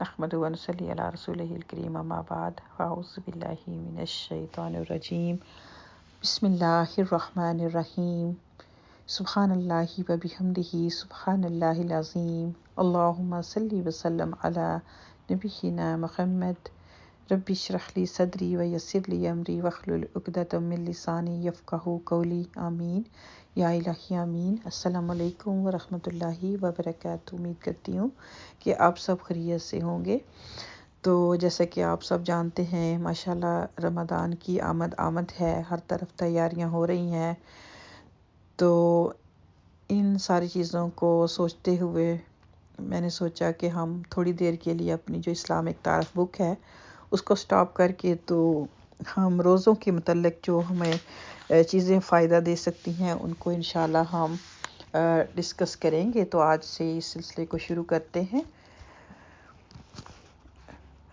नहमदुहु व नसल्ली अला रसूलिहिल करीम अम्मा बाद अऊज़ु बिल्लाहि मिनश शैतानिर रजीम बिस्मिल्लाहिर रहमानिर रहीम सुब्हानल्लाहि व बिहम्दिहि सुब्हानल्लाहिल अज़ीम अल्लाहुम्मा सल्ली व सल्लिम अला नबिय्यिना मुहम्मद रब्बि इश्रह ली सदरी व यस्सिर ली अमरी वहलुल उक़दतम मिन लिसानी यफ़क़हू क़ौली आमीन या इलाही आमीन। अस्सलामु अलैकुम व रहमतुल्लाहि व बरकातुहू। उम्मीद करती हूँ कि आप सब खैरियत से होंगे। तो जैसा कि आप सब जानते हैं, माशाल्लाह रमज़ान की आमद है, हर तरफ तैयारियां हो रही हैं। तो इन सारी चीज़ों को सोचते हुए मैंने सोचा कि हम थोड़ी देर के लिए अपनी जो इस्लामिक तारफ़ बुक है उसको स्टॉप करके तो हम रोज़ों के मतलब जो हमें चीज़ें फ़ायदा दे सकती हैं उनको इंशाल्लाह हम डिस्कस करेंगे। तो आज से इस सिलसिले को शुरू करते हैं।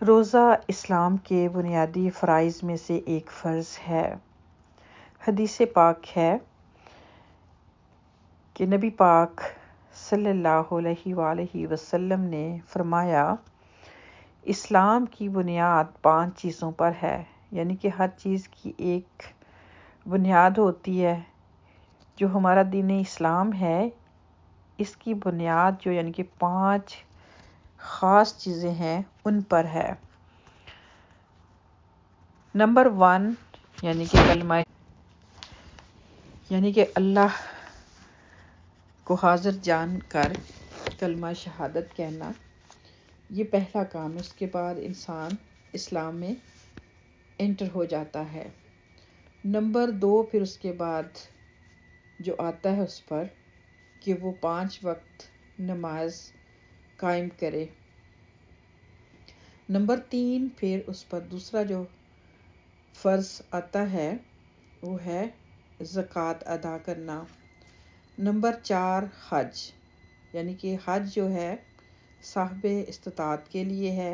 रोज़ा इस्लाम के बुनियादी फ़राइज़ में से एक फ़र्ज़ है। हदीस पाक है कि नबी पाक सल्लल्लाहु अलैहि वसल्लम ने फरमाया, इस्लाम की बुनियाद 5 चीज़ों पर है। यानी कि हर चीज़ की एक बुनियाद होती है। जो हमारा दीन इस्लाम है, इसकी बुनियाद जो यानी कि 5 ख़ास चीज़ें हैं उन पर है। नंबर 1 यानी कि कलमा, यानी कि अल्लाह को हाज़िर जानकर कलमा शहादत कहना, ये पहला काम है। उसके बाद इंसान इस्लाम में एंटर हो जाता है। नंबर 2 फिर उसके बाद जो आता है उस पर कि वो 5 वक्त नमाज कायम करे। नंबर 3 फिर उस पर दूसरा जो फ़र्ज़ आता है वो है ज़कात अदा करना। नंबर 4 हज, यानी कि हज जो है साहिबे इस्तिताअत के लिए है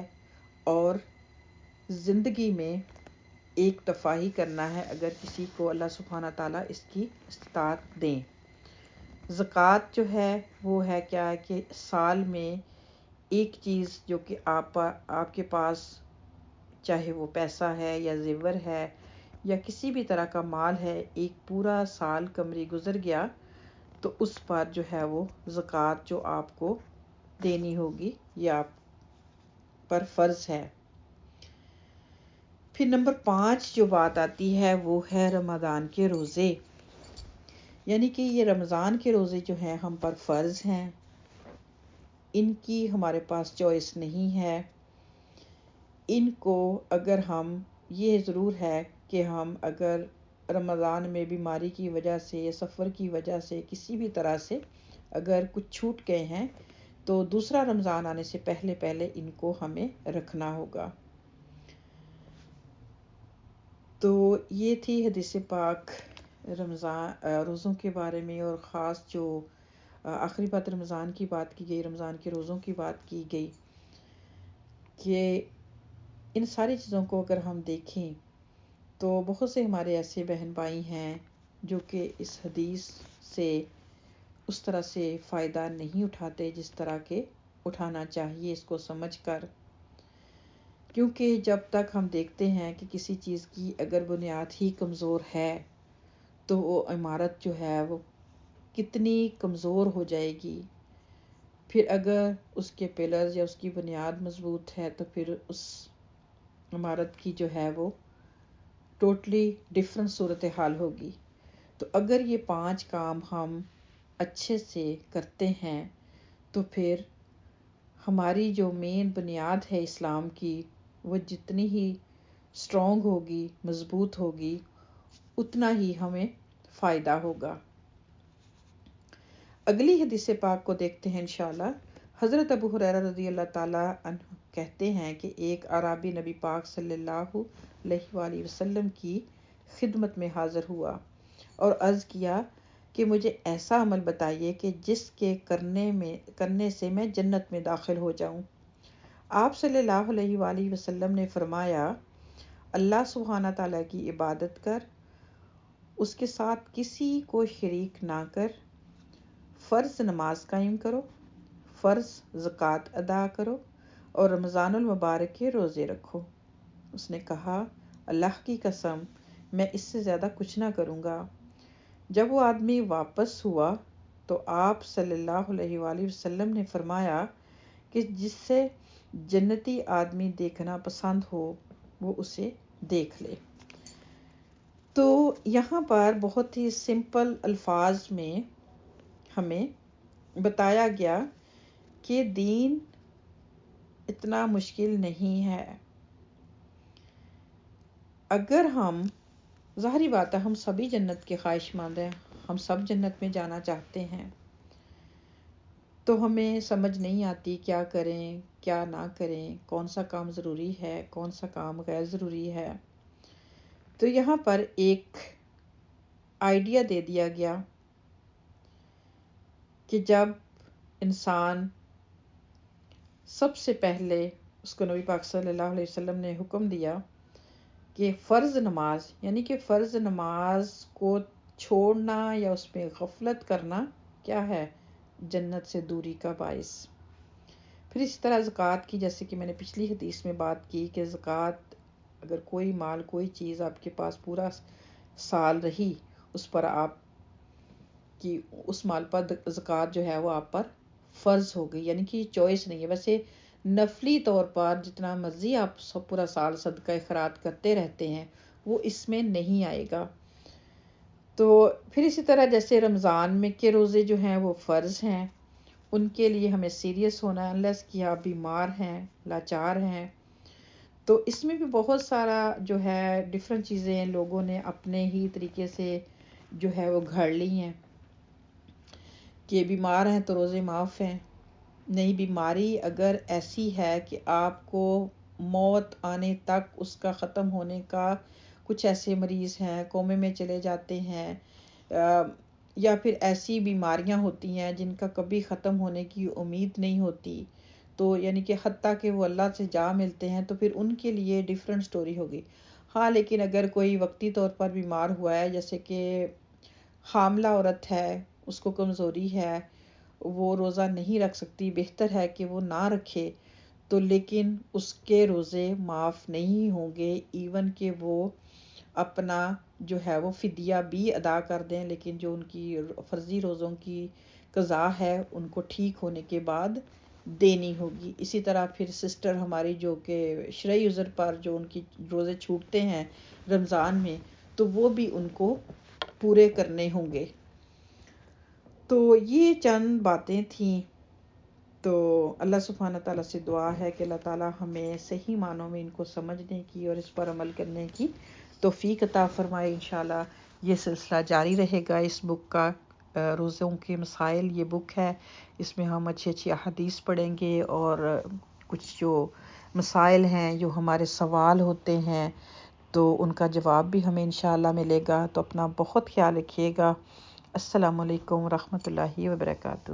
और ज़िंदगी में एक दफ़ा ही करना है अगर किसी को अल्लाह सुब्हाना ताला इसकी इस्तिताअत दें। ज़कात जो है वो है क्या है कि साल में एक चीज़ जो कि आपके पास, चाहे वो पैसा है या ज़ेवर है या किसी भी तरह का माल है, एक पूरा साल कमरी गुज़र गया तो उस पर जो है वो ज़कात जो आपको देनी होगी, ये आप पर फ़र्ज़ है। फिर नंबर 5 जो बात आती है वो है रमज़ान के रोज़े। यानी कि ये रमज़ान के रोज़े जो हैं हम पर फ़र्ज़ हैं। इनकी हमारे पास चॉइस नहीं है। इनको अगर हम, ये ज़रूर है कि हम अगर रमज़ान में बीमारी की वजह से या सफ़र की वजह से किसी भी तरह से अगर कुछ छूट गए हैं तो दूसरा रमज़ान आने से पहले पहले इनको हमें रखना होगा। तो ये थी हदीस पाक रमज़ान रोज़ों के बारे में, और ख़ास जो आखिरी बात रमज़ान की बात की गई, रमज़ान के रोज़ों की बात की गई कि इन सारी चीज़ों को अगर हम देखें तो बहुत से हमारे ऐसे बहन भाई हैं जो कि इस हदीस से उस तरह से फ़ायदा नहीं उठाते जिस तरह के उठाना चाहिए इसको समझकर। क्योंकि जब तक हम देखते हैं कि किसी चीज़ की अगर बुनियाद ही कमज़ोर है तो वो इमारत जो है वो कितनी कमज़ोर हो जाएगी। फिर अगर उसके पिलर्स या उसकी बुनियाद मज़बूत है तो फिर उस इमारत की जो है वो टोटली डिफरेंट सूरत हाल होगी। तो अगर ये 5 काम हम अच्छे से करते हैं तो फिर हमारी जो मेन बुनियाद है इस्लाम की, वो जितनी ही स्ट्रॉन्ग होगी, मज़बूत होगी, उतना ही हमें फ़ायदा होगा। अगली हदीस पाक को देखते हैं इंशाल्लाह। हज़रत अबू हुरैरा रज़ियल्लाहु ताला अन्हु कहते हैं कि एक अराबी नबी पाक सल्लल्लाहु अलैहि वसल्लम की खिदमत में हाज़िर हुआ और अर्ज़ किया कि मुझे ऐसा अमल बताइए कि जिसके करने से मैं जन्नत में दाखिल हो जाऊं। आप सल्लल्लाहु अलैहि वसल्लम ने फरमाया, अल्लाह सुब्हाना ताला की इबादत कर, उसके साथ किसी को शरीक ना कर, फ़र्ज़ नमाज कायम करो, फ़र्ज़ ज़कात अदा करो اور رمضان المبارک کے روزے رکھو۔ اس نے کہا اللہ کی قسم میں اس سے زیادہ کچھ نہ کروں گا۔ جب وہ آدمی واپس ہوا تو آپ صلی اللہ علیہ وآلہ وسلم نے فرمایا کہ جس سے جنتی آدمی دیکھنا پسند ہو وہ اسے دیکھ لے۔ تو یہاں پر بہت ہی سمپل الفاظ میں ہمیں بتایا گیا کہ دین اتنا مشکل نہیں ہے۔ اگر ہم، ظاہری بات ہے ہم سبھی جنت کے خواہش مند ہیں، ہم سب جنت میں جانا چاہتے ہیں، تو ہمیں سمجھ نہیں آتی کیا کریں کیا نہ کریں، کون سا کام ضروری ہے کون سا کام غیر ضروری ہے۔ تو یہاں پر ایک آئیڈیا دے دیا گیا کہ جب انسان سب سے پہلے اس کو نبی پاک صلی اللہ علیہ وسلم نے حکم دیا کہ فرض نماز، یعنی کہ فرض نماز کو چھوڑنا یا اس میں غفلت کرنا کیا ہے؟ جنت سے دوری کا باعث۔ پھر اسی طرح زکوٰۃ کی، جیسے کہ میں نے پچھلی حدیث میں بات کی کہ زکوٰۃ، اگر کوئی مال کوئی چیز آپ کے پاس پورا سال رہی، اس پر آپ کی اس مال پر زکوٰۃ جو ہے وہ آپ پر فرض ہو گئی، یعنی کہ چوائس نہیں ہے۔ ویسے نفلی طور پر جتنا مرضی آپ پورا سال صدقہ خیرات کرتے رہتے ہیں وہ اس میں نہیں آئے گا۔ تو پھر اسی طرح جیسے رمضان میں کے روزے جو ہیں وہ فرض ہیں، ان کے لیے ہمیں سیریس ہونا ہے، انلیس کہ آپ بیمار ہیں لاچار ہیں۔ تو اس میں بھی بہت سارا جو ہے ڈفرینٹ چیزیں لوگوں نے اپنے ہی طریقے سے جو ہے وہ گھڑ لی ہیں کہ بیمار ہیں تو روزے معاف ہیں۔ نہیں، بیماری اگر ایسی ہے کہ آپ کو موت آنے تک اس کا ختم ہونے کا، کچھ ایسے مریض ہیں کومے میں چلے جاتے ہیں، یا پھر ایسی بیماریاں ہوتی ہیں جن کا کبھی ختم ہونے کی امید نہیں ہوتی، تو یعنی کہ حتیٰ کہ وہ اللہ سے جا ملتے ہیں، تو پھر ان کے لیے ڈیفرنٹ سٹوری ہوگی۔ ہاں، لیکن اگر کوئی وقتی طور پر بیمار ہوا ہے، جیسے کہ حاملہ عورت ہے، اس کو کمزوری ہے، وہ روزہ نہیں رکھ سکتی، بہتر ہے کہ وہ نہ رکھے، تو لیکن اس کے روزے معاف نہیں ہوں گے، ایون کہ وہ اپنا جو ہے وہ فدیہ بھی ادا کر دیں، لیکن جو ان کی فرضی روزوں کی قضا ہے ان کو ٹھیک ہونے کے بعد دینی ہوگی۔ اسی طرح پھر سسٹر ہماری جو کہ شرعی عذر پر جو ان کی روزے چھوٹتے ہیں رمضان میں، تو وہ بھی ان کو پورے کرنے ہوں گے۔ تو یہ چند باتیں تھیں۔ تو اللہ سبحانہ تعالیٰ سے دعا ہے کہ اللہ تعالیٰ ہمیں صحیح معنوں میں ان کو سمجھنے کی اور اس پر عمل کرنے کی توفیق عطا فرمائے۔ انشاءاللہ یہ سلسلہ جاری رہے گا اس بک کا، روزوں کے مسائل یہ بک ہے، اس میں ہم اچھی اچھی احادیث پڑھیں گے اور کچھ جو مسائل ہیں جو ہمارے سوال ہوتے ہیں تو ان کا جواب بھی ہمیں انشاءاللہ ملے گا۔ تو اپنا بہت خیال رکھیے گا۔ السلام علیکم ورحمۃ اللہ وبرکاتہ۔